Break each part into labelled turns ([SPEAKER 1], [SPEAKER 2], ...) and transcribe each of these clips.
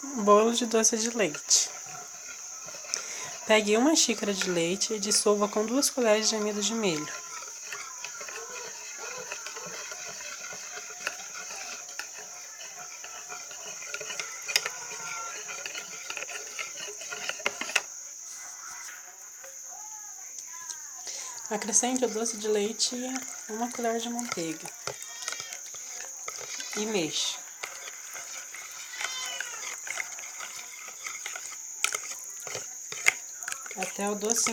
[SPEAKER 1] Bolo de doce de leite. Pegue 1 xícara de leite e dissolva com 2 colheres de amido de milho. Acrescente o doce de leite e 1 colher de manteiga e mexa. Até o doce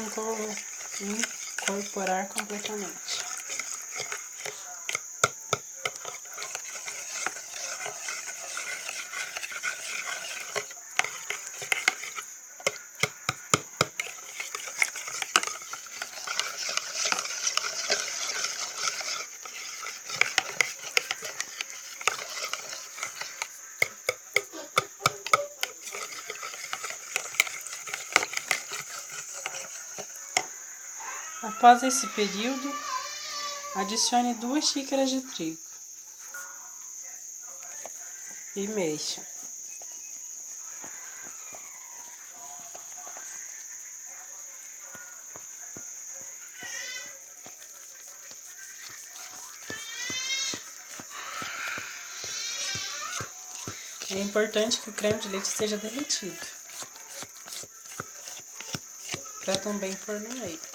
[SPEAKER 1] incorporar completamente. Após esse período, adicione 2 xícaras de trigo e mexa. É importante que o creme de leite esteja derretido, para também pôr no meio.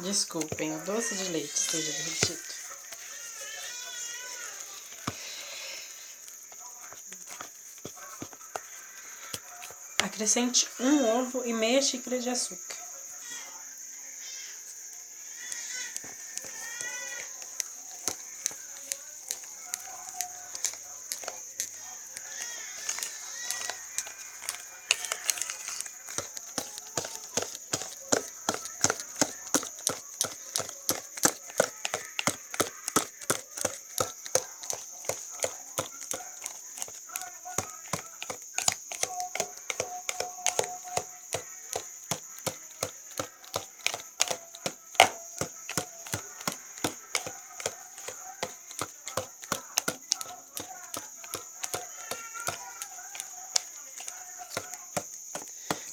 [SPEAKER 1] Desculpem, o doce de leite esteja derretido. Acrescente 1 ovo e meia xícara de açúcar.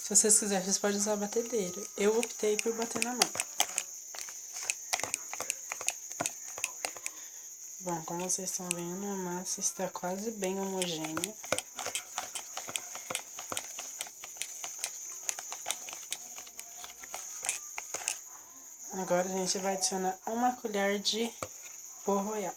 [SPEAKER 1] Se vocês quiserem, vocês podem usar a batedeira. Eu optei por bater na mão. Bom, como vocês estão vendo, a massa está quase bem homogênea. Agora a gente vai adicionar 1 colher de pó royal.